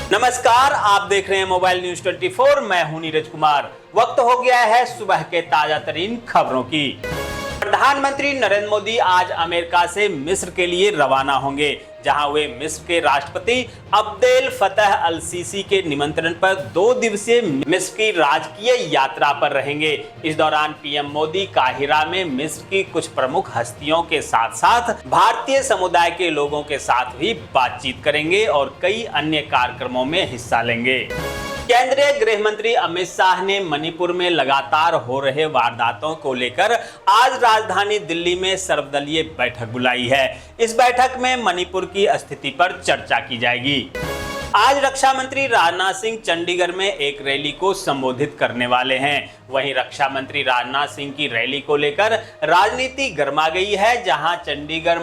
नमस्कार, आप देख रहे हैं मोबाइल न्यूज 24। मैं हूं नीरज कुमार। वक्त हो गया है सुबह के ताजा तरीन खबरों की। प्रधानमंत्री नरेंद्र मोदी आज अमेरिका से मिस्र के लिए रवाना होंगे, जहां वे मिस्र के राष्ट्रपति अब्देल फतह अल सीसी के निमंत्रण पर 2 दिवसीय मिस्र की राजकीय यात्रा पर रहेंगे। इस दौरान पीएम मोदी काहिरा में मिस्र की कुछ प्रमुख हस्तियों के साथ साथ भारतीय समुदाय के लोगों के साथ भी बातचीत करेंगे और कई अन्य कार्यक्रमों में हिस्सा लेंगे। केंद्रीय गृह मंत्री अमित शाह ने मणिपुर में लगातार हो रहे वारदातों को लेकर आज राजधानी दिल्ली में सर्वदलीय बैठक बुलाई है। इस बैठक में मणिपुर की स्थिति पर चर्चा की जाएगी। आज रक्षा मंत्री राजनाथ सिंह चंडीगढ़ में एक रैली को संबोधित करने वाले हैं। वहीं रक्षा मंत्री राजनाथ सिंह की रैली को लेकर राजनीति गर्मा गई है, जहां चंडीगढ़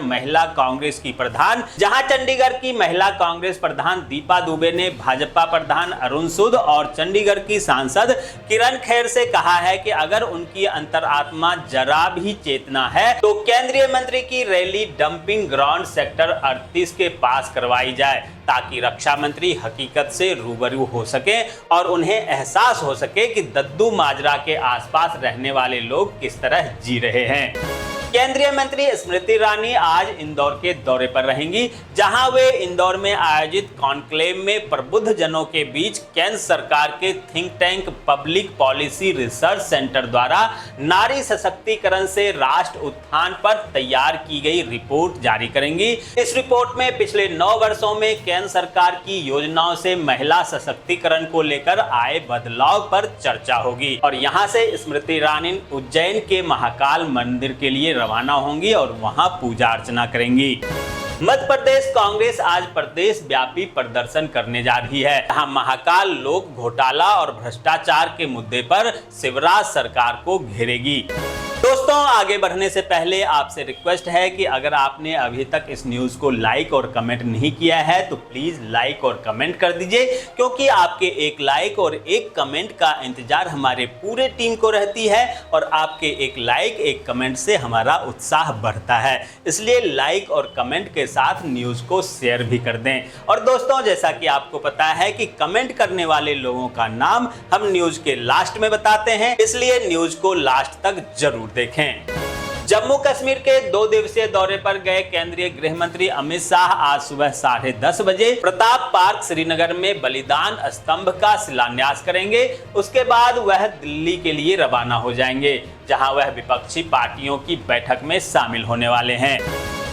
की महिला कांग्रेस प्रधान दीपा दुबे ने भाजपा प्रधान अरुण सूद और चंडीगढ़ की सांसद किरण खेर से कहा है कि अगर उनकी अंतरात्मा जरा भी चेतना है तो केंद्रीय मंत्री की रैली डंपिंग ग्राउंड सेक्टर 38 के पास करवाई जाए, ताकि रक्षा मंत्री हकीकत से रूबरू हो सके और उन्हें एहसास हो सके कि दद्दू माजरा के आसपास रहने वाले लोग किस तरह जी रहे हैं। केंद्रीय मंत्री स्मृति ईरानी आज इंदौर के दौरे पर रहेंगी, जहां वे इंदौर में आयोजित कॉन्क्लेव में प्रबुद्ध जनों के बीच केंद्र सरकार के think tank public policy research centre द्वारा नारी सशक्तिकरण से राष्ट्र उत्थान पर तैयार की गई रिपोर्ट जारी करेंगी। इस रिपोर्ट में पिछले 9 वर्षों में केंद्र सरकार की योजनाओं से महिला सशक्तिकरण को लेकर आए बदलाव पर चर्चा होगी। और यहां से स्मृति ईरानी उज्जैन के महाकाल मंदिर के लिए रवाना होंगी और वहां पूजा अर्चना करेंगी। मध्य प्रदेश कांग्रेस आज प्रदेश व्यापी प्रदर्शन करने जा रही है, जहां महाकाल लोक घोटाला और भ्रष्टाचार के मुद्दे पर शिवराज सरकार को घेरेगी। दोस्तों, आगे बढ़ने से पहले आपसे रिक्वेस्ट है कि अगर आपने अभी तक इस न्यूज को लाइक और कमेंट नहीं किया है तो प्लीज लाइक और कमेंट कर दीजिए, क्योंकि आपके एक लाइक और एक कमेंट का इंतजार हमारे पूरे टीम को रहती है और आपके एक लाइक एक कमेंट से हमारा उत्साह बढ़ता है। इसलिए लाइक और कमेंट के साथ न्यूज को शेयर भी कर दें। और दोस्तों, जैसा कि आपको पता है कि कमेंट करने वाले लोगों का नाम हम न्यूज के लास्ट में बताते हैं, इसलिए न्यूज को लास्ट तक जरूर देखें। जम्मू कश्मीर के 2 दिवसीय दौरे पर गए केंद्रीय गृह मंत्री अमित शाह आज सुबह 10:30 बजे प्रताप पार्क श्रीनगर में बलिदान स्तंभ का शिलान्यास करेंगे। उसके बाद वह दिल्ली के लिए रवाना हो जाएंगे, जहां वह विपक्षी पार्टियों की बैठक में शामिल होने वाले हैं।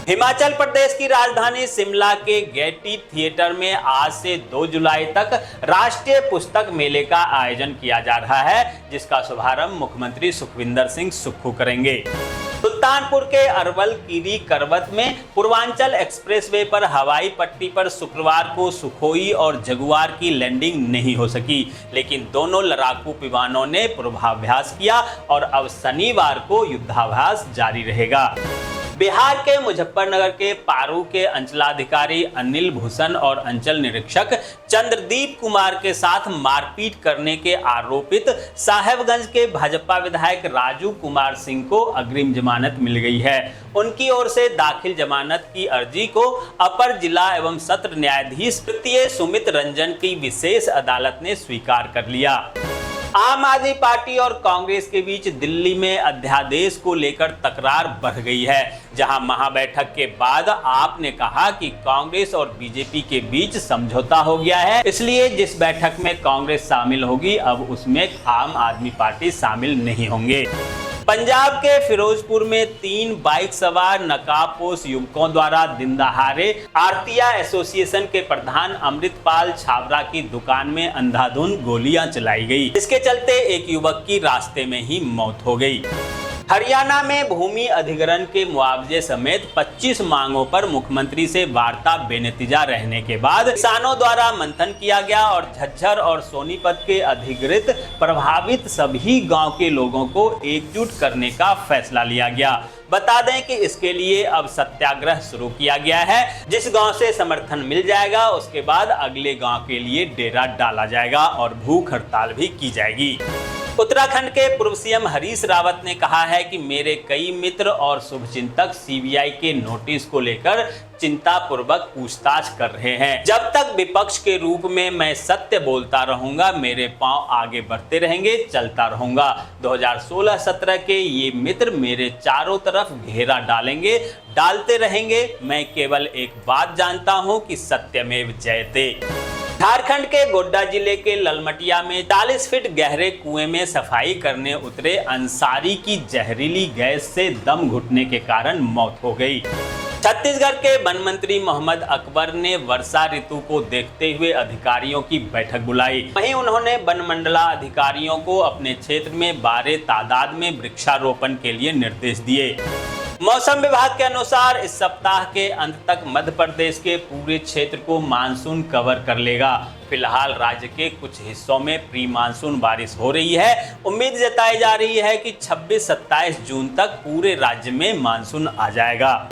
हिमाचल प्रदेश की राजधानी शिमला के गेयटी थिएटर में आज से 2 जुलाई तक राष्ट्रीय पुस्तक मेले का आयोजन किया जा रहा है, जिसका शुभारंभ मुख्यमंत्री सुखविंदर सिंह सुक्खू करेंगे। सुल्तानपुर के अरवल कीरी करवत में पूर्वांचल एक्सप्रेसवे पर हवाई पट्टी पर शुक्रवार को सुखोई और जगुआर की लैंडिंग नहीं हो सकी, लेकिन दोनों लड़ाकू विमानों ने पूर्वाभ्यास किया और अब शनिवार को युद्धाभ्यास जारी रहेगा। बिहार के मुजफ्फरनगर के पारू के अंचलाधिकारी अनिल भूषण और अंचल निरीक्षक चंद्रदीप कुमार के साथ मारपीट करने के आरोपित साहेबगंज के भाजपा विधायक राजू कुमार सिंह को अग्रिम जमानत मिल गई है। उनकी ओर से दाखिल जमानत की अर्जी को अपर जिला एवं सत्र न्यायाधीश तृतीय सुमित रंजन की विशेष अदालत ने स्वीकार कर लिया। आम आदमी पार्टी और कांग्रेस के बीच दिल्ली में अध्यादेश को लेकर तकरार बढ़ गई है, जहां महाबैठक के बाद आप ने कहा कि कांग्रेस और बीजेपी के बीच समझौता हो गया है, इसलिए जिस बैठक में कांग्रेस शामिल होगी अब उसमें आम आदमी पार्टी शामिल नहीं होंगे। पंजाब के फिरोजपुर में 3 बाइक सवार नकाबपोश युवकों द्वारा दिन दहाड़े आरतिया एसोसिएशन के प्रधान अमृतपाल छाबरा की दुकान में अंधाधुंध गोलियां चलाई गई। इसके चलते एक युवक की रास्ते में ही मौत हो गई। हरियाणा में भूमि अधिग्रहण के मुआवजे समेत 25 मांगों पर मुख्यमंत्री से वार्ता बेनतीजा रहने के बाद किसानों द्वारा मंथन किया गया और झज्जर और सोनीपत के अधिग्रहित प्रभावित सभी गांव के लोगों को एकजुट करने का फैसला लिया गया। बता दें कि इसके लिए अब सत्याग्रह शुरू किया गया है। जिस गांव से समर्थन मिल जाएगा उसके बाद अगले गांव के लिए डेरा डाला जाएगा और भूख हड़ताल भी की जाएगी। उत्तराखंड के पूर्व सीएम हरीश रावत ने कहा है कि मेरे कई मित्र और शुभचिंतक सीबीआई के नोटिस को लेकर चिंतापूर्वक पूछताछ कर रहे हैं। जब तक विपक्ष के रूप में मैं सत्य बोलता रहूंगा, मेरे पांव आगे बढ़ते रहेंगे, चलता रहूंगा। 2016-17 के ये मित्र मेरे चारों तरफ घेरा डालेंगे, डालते रहेंगे। मैं केवल एक बात जानता हूं कि सत्यमेव जयते। झारखंड के गोड्डा जिले के ललमटिया में 40 फीट गहरे कुएं में सफाई करने उतरे अंसारी की जहरीली गैस से दम घुटने के कारण मौत हो गई। छत्तीसगढ़ के वन मंत्री मोहम्मद अकबर ने वर्षा ऋतु को देखते हुए अधिकारियों की बैठक बुलाई। वहीं उन्होंने वन मंडलाधिकारियों को अपने क्षेत्र में भारी तादाद में वृक्षारोपण के लिए निर्देश दिए। मौसम विभाग के अनुसार इस सप्ताह के अंत तक मध्य प्रदेश के पूरे क्षेत्र को मानसून कवर कर लेगा। फिलहाल राज्य के कुछ हिस्सों में प्री मानसून बारिश हो रही है। उम्मीद जताई जा रही है कि 26-27 जून तक पूरे राज्य में मानसून आ जाएगा।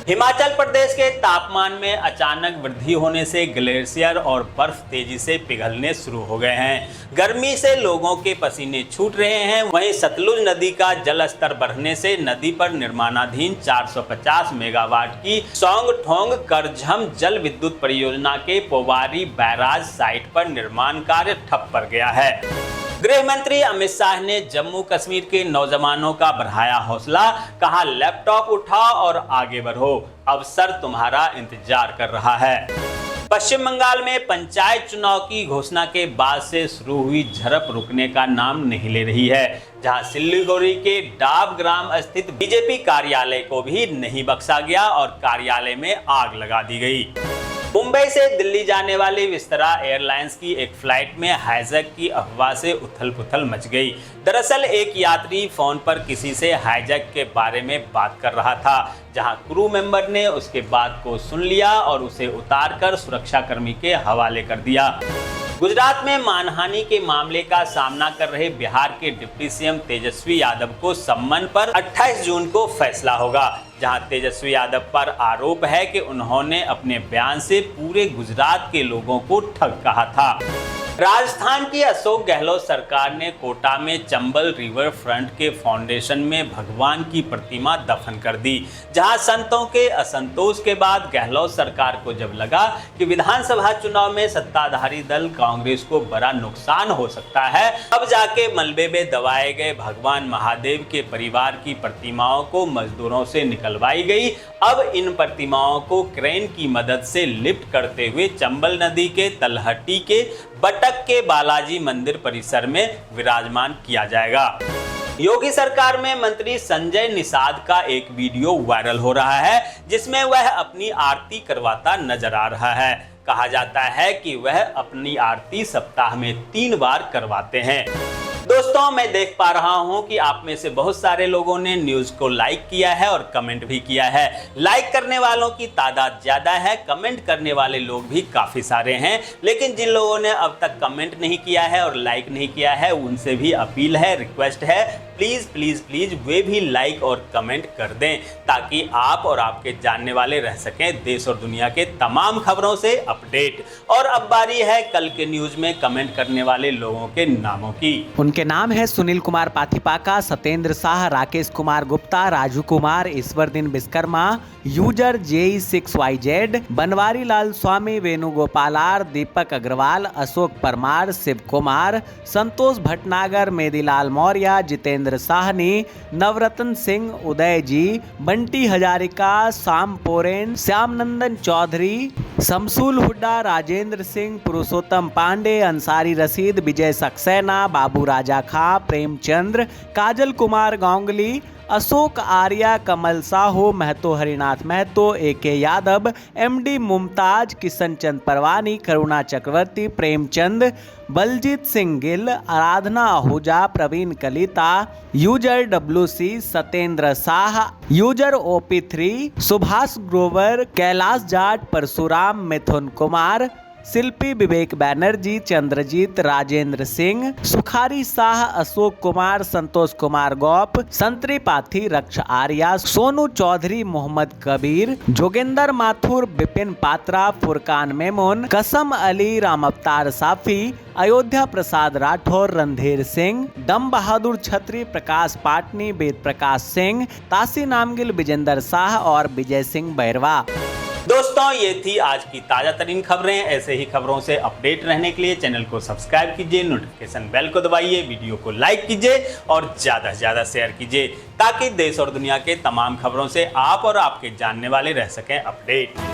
हिमाचल प्रदेश के तापमान में अचानक वृद्धि होने से ग्लेशियर और बर्फ तेजी से पिघलने शुरू हो गए हैं। गर्मी से लोगों के पसीने छूट रहे हैं। वहीं सतलुज नदी का जल स्तर बढ़ने से नदी पर निर्माणाधीन 450 मेगावाट की सौंग-ठोंग करझम जल विद्युत परियोजना के पोवारी बैराज साइट पर निर्माण कार्य ठप पड़ गया है। गृह मंत्री अमित शाह ने जम्मू कश्मीर के नौजवानों का बढ़ाया हौसला। कहा, लैपटॉप उठाओ और आगे बढ़ो, अवसर तुम्हारा इंतजार कर रहा है। पश्चिम बंगाल में पंचायत चुनाव की घोषणा के बाद से शुरू हुई झड़प रुकने का नाम नहीं ले रही है। जहां सिल्लीगुड़ी के डाब ग्राम स्थित बीजेपी कार्यालय को भी नहीं बख्शा गया और कार्यालय में आग लगा दी गई। मुंबई से दिल्ली जाने वाली विस्तारा एयरलाइंस की एक फ्लाइट में हाईजैक की अफवाह से उथल-पुथल मच गई। दरअसल एक यात्री फोन पर किसी से हाईजैक के बारे में बात कर रहा था, जहां क्रू मेंबर ने उसके बात को सुन लिया और उसे उतारकर सुरक्षाकर्मी के हवाले कर दिया। गुजरात में मानहानि के मामले का सामना कर रहे बिहार के डिप्टी सीएम तेजस्वी यादव को सम्मन पर 28 जून को फैसला होगा। जहां तेजस्वी यादव पर आरोप है कि उन्होंने अपने बयान से पूरे गुजरात के लोगों को ठग कहा था। राजस्थान की अशोक गहलोत सरकार ने कोटा में चंबल रिवर फ्रंट के फाउंडेशन में भगवान की प्रतिमा दफन कर दी। जहां संतों के असंतोष के बाद गहलोत सरकार को जब लगा कि विधानसभा चुनाव में सत्ताधारी दल कांग्रेस को बड़ा नुकसान हो सकता है, अब जाके मलबे में दबाए गए भगवान महादेव के परिवार की प्रतिमाओं को मजदूरों से निकलवाई गई। अब इन प्रतिमाओं को क्रेन की मदद से लिफ्ट करते हुए चंबल नदी के तलहटी के बटक के बालाजी मंदिर परिसर में विराजमान किया जाएगा। योगी सरकार में मंत्री संजय निषाद का एक वीडियो वायरल हो रहा है, जिसमें वह अपनी आरती करवाता नजर आ रहा है। कहा जाता है कि वह अपनी आरती सप्ताह में 3 बार करवाते हैं। दोस्तों, मैं देख पा रहा हूं कि आप में से बहुत सारे लोगों ने न्यूज को लाइक किया है और कमेंट भी किया है। लाइक करने वालों की तादाद ज्यादा है, कमेंट करने वाले लोग भी काफी सारे हैं। लेकिन जिन लोगों ने अब तक कमेंट नहीं किया है और लाइक नहीं किया है, उनसे भी अपील है, रिक्वेस्ट है, प्लीज प्लीज प्लीज वे भी लाइक और कमेंट कर दें, ताकि आप और आपके जानने वाले रह सकें देश और दुनिया के तमाम खबरों से अपडेट। और अब बारी है कल के न्यूज में कमेंट करने वाले लोगों के नामों की। उनके नाम है सुनील कुमार पाथिपाका, सत्येंद्र शाह, राकेश कुमार गुप्ता, राजू कुमार, ईश्वरदीन विश्वकर्मा, यूजर JE6YZ, बनवारी लाल स्वामी, वेणुगोपाल R, दीपक अग्रवाल, अशोक परमार, शिव कुमार, संतोष भटनागर, मेदीलाल मौर्य, जितेंद्र साहनी, नवरत्न सिंह, उदय जी, बंटी हजारिका, शाम पोरेन, श्याम नंदन चौधरी, शमसूल हुड्डा, राजेंद्र सिंह, पुरुषोत्तम पांडे, अंसारी रशीद, विजय सक्सेना, बाबू राजा खां, प्रेमचंद्र, काजल कुमार गांगुली, अशोक आर्या, कमल Sahu, Mahato Harinath Mahato, AK Yadav, MD Mumtaz, Kishan Chand Parwani, Karuna Chakraborty, Premchand, Baljeet Singh Gill, Aradhana Ahuja, Praveen Kalita, user WC, Satyendra Shah, user OP3, Subhash Grover, Kailash Jat, Parshuram, Mithun Kumar, Shilpi Vivek Banerjee, Chandrajit, Rajendra Singh, Sukhari Shah, Ashok Kumar, Santosh Kumar Gaup, Santri Pathi, रक्ष आर्या, सोनू चौधरी, मोहम्मद कबीर, जोगेंद्र माथुर, विपिन पात्रा, फुरकान मेमोन, कसम अली, राम अवतार साफी, अयोध्या प्रसाद राठौर, रणधीर सिंह, दम बहादुर छत्री, प्रकाश पाटनी, वेद प्रकाश सिंह, तासी नामगिल, विजेंद्र शाह और विजय सिंह बैरवा। दोस्तों, ये थी आज की ताजा तरीन खबरें। ऐसे ही खबरों से अपडेट रहने के लिए चैनल को सब्सक्राइब कीजिए, नोटिफिकेशन बेल को दबाइए, वीडियो को लाइक कीजिए और ज्यादा से ज्यादा शेयर कीजिए ताकि देश और दुनिया के तमाम खबरों से आप और आपके जानने वाले रह सकें अपडेट।